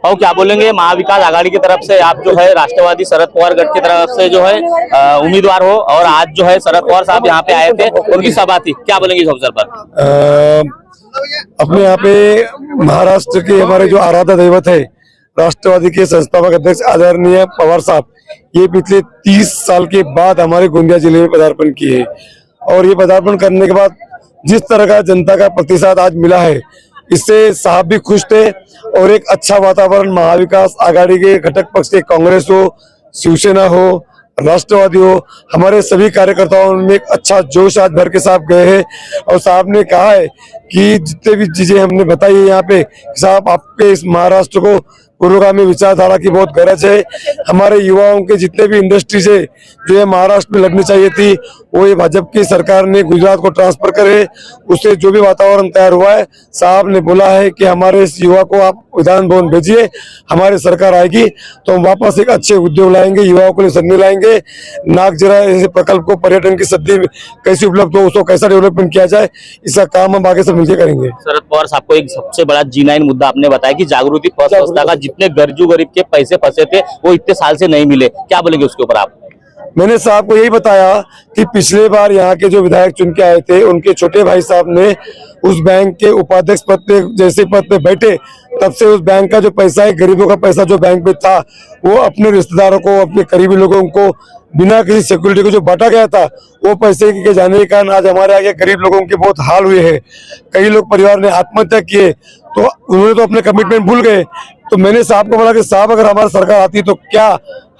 और क्या बोलेंगे महाविकास आघाड़ी की तरफ से आप जो है राष्ट्रवादी शरद पवार गढ़ की तरफ से जो है उम्मीदवार हो, और आज जो है शरद पवार साहब यहाँ पे आए थे, उनकी सभा थी, क्या बोलेंगे इस अवसर पर? अपने यहाँ पे महाराष्ट्र के हमारे जो आराध्य दैवत है राष्ट्रवादी के संस्थापक अध्यक्ष आदरणीय पवार साहब, ये पिछले 30 साल के बाद हमारे गोंदिया जिले में पदार्पण किए, और ये पदार्पण करने के बाद जिस तरह का जनता का प्रतिसाद आज मिला है, इससे साहब भी खुश थे। और एक अच्छा वातावरण महाविकास आघाड़ी के घटक पक्ष के कांग्रेस हो, शिवसेना हो, राष्ट्रवादी हो, हमारे सभी कार्यकर्ताओं में एक अच्छा जोश आज भर के साहब गए हैं। और साहब ने कहा है कि जितने भी चीजें हमने बताई है यहाँ पे, साहब आपके इस महाराष्ट्र को पुरोगामी विचारधारा की बहुत गरज है। हमारे युवाओं के जितने भी इंडस्ट्री से जो है महाराष्ट्र में लगनी चाहिए थी, वो ये भाजपा की सरकार ने गुजरात को ट्रांसफर करे, उससे जो भी वातावरण तैयार हुआ है, साहब ने बोला है कि हमारे इस युवा को आप विधान भवन भेजिए, हमारी सरकार आएगी तो हम वापस एक अच्छे उद्योग लाएंगे, युवाओं को लिए सदने लाएंगे। नागजरा ऐसे प्रकल्प को पर्यटन की सदी कैसे उपलब्ध हो, उसको कैसा डेवलपमेंट किया जाए, इसका काम हम आगे से मिलकर करेंगे। शरद पवार साहब को एक सबसे बड़ा G9 मुद्दा आपने बताया कि जागृति संस्था का जितने गरजू गरीब के पैसे फंसे थे वो इतने साल से नहीं मिले, क्या बोलेंगे उसके ऊपर आप? मैंने साहब को यही बताया कि पिछले बार यहाँ के जो विधायक चुन के आए थे, उनके छोटे भाई साहब ने उस बैंक के उपाध्यक्ष पद पे जैसे पद पे बैठे, तब से उस बैंक का जो पैसा है, गरीबों का पैसा जो बैंक में था, वो अपने रिश्तेदारों को, अपने करीबी लोगों को बिना किसी सिक्योरिटी को जो बांटा गया था, वो पैसे के जाने के कारण आज हमारे आगे गरीब लोगों के बहुत हाल हुए हैं। कई लोग परिवार ने आत्महत्या किए, तो उन्होंने तो अपने कमिटमेंट भूल गए। तो मैंने साहब को बोला कि साहब अगर हमारी सरकार आती तो क्या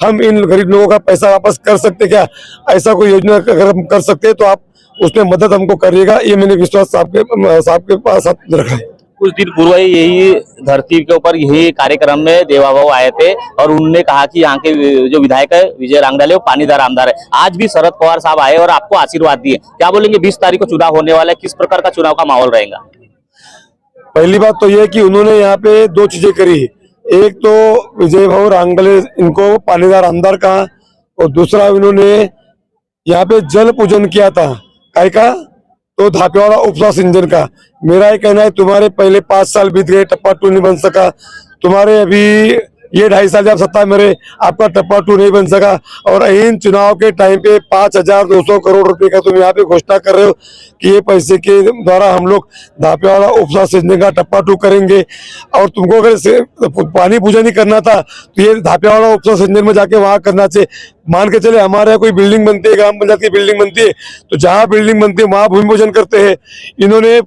हम इन गरीब लोगों का पैसा वापस कर सकते, क्या ऐसा कोई योजना अगर हम कर सकते तो आप उसमें मदद हमको करिएगा। ये मैंने विश्वास साहब के पास रखा है। कुछ दिन पूर्व यही धरती के ऊपर यही कार्यक्रम में देवा बाबू आए थे और उन्होंने कहा कि यहाँ के जो विधायक है विजय रांगडाले वो पानीदार आमदार है। आज भी शरद पवार साहब आए और आपको आशीर्वाद दिए, क्या बोलेंगे 20 तारीख को चुनाव होने वाला है, किस प्रकार का चुनाव का माहौल रहेगा? पहली बात तो ये कि उन्होंने यहाँ पे दो चीजें करी, एक तो विजय भाऊ रांगडाले इनको पानीदार आमदार कहा, और दूसरा उन्होंने यहाँ पे जल पूजन किया था, काय का तो धापेवाड़ा उपसा सिंचन का। मेरा ये कहना है तुम्हारे पहले 5 साल बीत गए, टप्पा 2 नहीं बन सका, तुम्हारे अभी ये 2.5 साल जब सत्ता में रहे, आपका टप्पा 2 नहीं बन सका, और इन चुनाव के टाइम पे 5200 करोड़ रुपए का तुम यहाँ पे घोषणा कर रहे हो कि ये पैसे के द्वारा हम लोग धापेवाड़ा उपसा सिंचन का टप्पा 2 करेंगे। और तुमको अगर पानी पूजा नहीं करना था तो ये धापेवाड़ा उपसा सिंचन में जाके वहां करना चाहिए। मान के चले हमारे यहाँ कोई बिल्डिंग बनती है, ग्राम पंचायत की बिल्डिंग बनती है, तो जहाँ बिल्डिंग बनती है वहां भूमि पूजन करते हैं। इन्होंने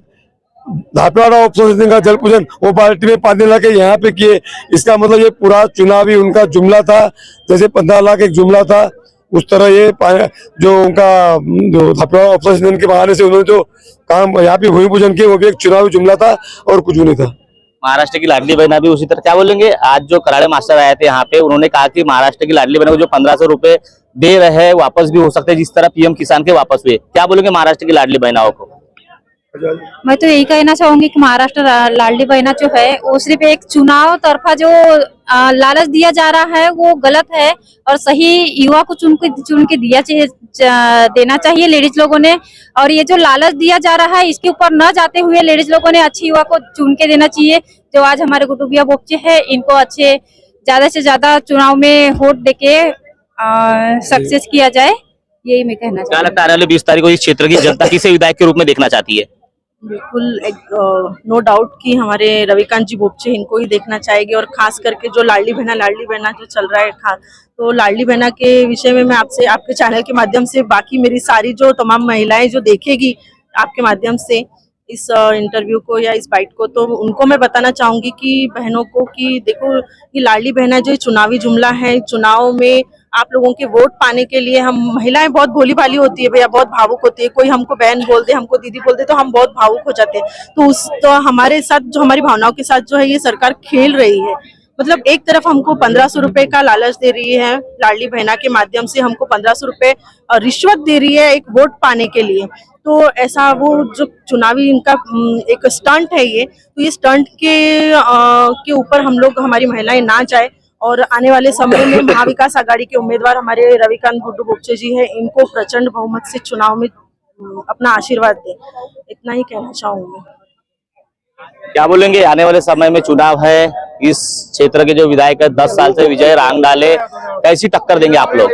धापेवाड़ा उपसा का जल पूजन वो बाल्टी में पानी ला के यहाँ पे किए। इसका मतलब ये पूरा चुनावी उनका जुमला था, जैसे 15 लाख एक जुमला था, उस तरह ये जो उनका जो धापेवाड़ा उपसा के बहाने से उन्होंने जो काम यहाँ पे भूमि पूजन किए, वो भी एक चुनावी जुमला था और कुछ नहीं था। महाराष्ट्र की लाडली बहना भी उसी तरह, क्या बोलेंगे? आज जो कराड़े मास्टर आए थे यहाँ पे, उन्होंने कहा कि महाराष्ट्र की लाडली बहना को जो 1500 रुपए दे रहे हैं वापस भी हो सकते हैं, जिस तरह PM किसान के वापस हुए, क्या बोलेंगे महाराष्ट्र की लाडली बहनाओं को? मैं तो यही कहना चाहूंगी कि महाराष्ट्र लाडली बहना जो है वो सिर्फ एक चुनाव तरफा जो लालच दिया जा रहा है वो गलत है, और सही युवा को चुन के देना चाहिए लेडीज लोगों ने। और ये जो लालच दिया जा रहा है इसके ऊपर न जाते हुए लेडीज लोगों ने अच्छी युवा को चुन के देना चाहिए। जो आज हमारे गुटुबिया बोपचे है, इनको अच्छे ज्यादा से ज्यादा चुनाव में वोट देके सक्सेस किया जाए, यही मैं कहना चाहती हूँ। क्या लगता है आने वाले 20 तारीख को इस क्षेत्र की जनता किसे विधायक के रूप में देखना चाहती है? बिल्कुल नो डाउट कि हमारे रविकांत जी बोपचे इनको ही देखना चाहेगी, और खास करके जो लाडली बहना जो चल रहा है, तो लाडली बहना के विषय में मैं आपसे आपके चैनल के माध्यम से बाकी मेरी सारी जो तमाम महिलाएं जो देखेगी आपके माध्यम से इस इंटरव्यू को या इस बाइट को, तो उनको मैं बताना चाहूंगी कि बहनों को कि देखो ये लाडली बहना जो चुनावी जुमला है, चुनाव में आप लोगों के वोट पाने के लिए हम महिलाएं बहुत भोली भाली होती है भैया, बहुत भावुक होती है। कोई हमको बहन बोल दे, हमको दीदी बोल दे तो हम बहुत भावुक हो जाते हैं। तो हमारे साथ जो हमारी भावनाओं के साथ जो है ये सरकार खेल रही है। मतलब एक तरफ हमको 1500 रुपए का लालच दे रही है, लाडली बहना के माध्यम से हमको 1500 रुपए रिश्वत दे रही है एक वोट पाने के लिए। तो ऐसा वो जो चुनावी इनका एक स्टंट है ये, तो ये स्टंट के ऊपर हम लोग हमारी महिलाएं ना जाए, और आने वाले समय में महाविकास आघाड़ी के उम्मीदवार हमारे रविकांत गुड्डू बोपचे जी है, इनको प्रचंड बहुमत से चुनाव में अपना आशीर्वाद दें, इतना ही कहना चाहूंगी। क्या बोलेंगे आने वाले समय में चुनाव है, इस क्षेत्र के जो विधायक है 10 साल से विजय रांगडाले, कैसी टक्कर देंगे आप लोग?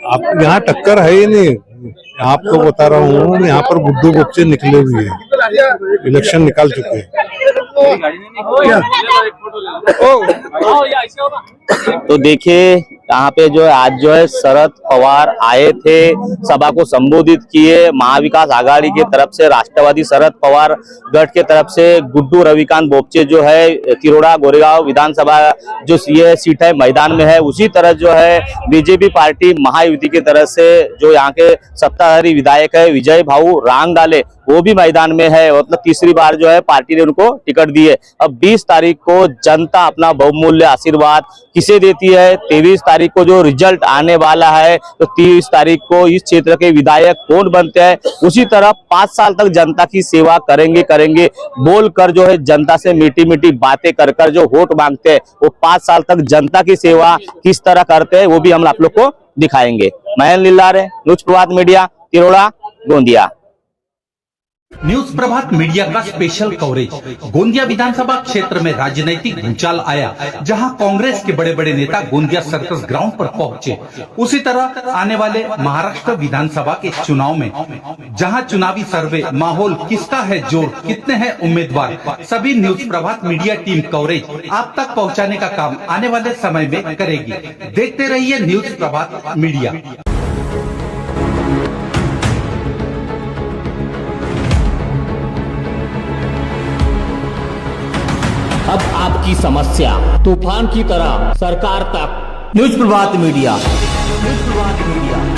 आप यहाँ टक्कर है ही नहीं, आपको बता रहा हूँ, यहाँ पर गुड्डू गोपचे निकले हुए हैं, इलेक्शन निकाल चुके हैं। तो देखिए यहाँ पे जो है आज जो है शरद पवार आए थे, सभा को संबोधित किए। महाविकास आघाड़ी की तरफ से, राष्ट्रवादी शरद पवार गढ़ के तरफ से गुड्डू रविकांत बोपचे जो है तिरोड़ा गोरेगांव विधानसभा जो ये सीट है मैदान में है। उसी तरह जो है बीजेपी पार्टी महायुति की तरफ से जो यहाँ के सत्ताधारी विधायक है विजय भाऊ रांगडाले, वो भी मैदान में है। मतलब तीसरी बार जो है पार्टी ने उनको टिकट दी है। अब 20 तारीख को जनता अपना बहुमूल्य आशीर्वाद किसे देती है, 23 तारीख को जो रिजल्ट आने वाला है, तो 30 तारीख को इस क्षेत्र के विधायक कौन बनते हैं, उसी तरह 5 साल तक जनता की सेवा करेंगे बोलकर जो है जनता से मीठी मीठी बातें कर जो वोट मांगते हैं, वो 5 साल तक जनता की सेवा किस तरह करते हैं वो भी हम आप लोग को दिखाएंगे। महेंद्र लीलारे, न्यूज प्रभात मीडिया, तिरोड़ा, गोंदिया। न्यूज प्रभात मीडिया का स्पेशल कवरेज। गोंदिया विधानसभा क्षेत्र में राजनीतिक भूचाल आया, जहां कांग्रेस के बड़े बड़े नेता गोंदिया सर्कस ग्राउंड पर पहुंचे। उसी तरह आने वाले महाराष्ट्र विधानसभा के चुनाव में जहां चुनावी सर्वे माहौल किसका है जोर, कितने हैं उम्मीदवार, सभी न्यूज प्रभात मीडिया टीम कवरेज आप तक पहुंचाने का काम आने वाले समय में करेगी। देखते रहिए न्यूज प्रभात मीडिया। अब आपकी समस्या तूफान की तरह सरकार तक। न्यूज प्रभात मीडिया, न्यूज प्रभात मीडिया।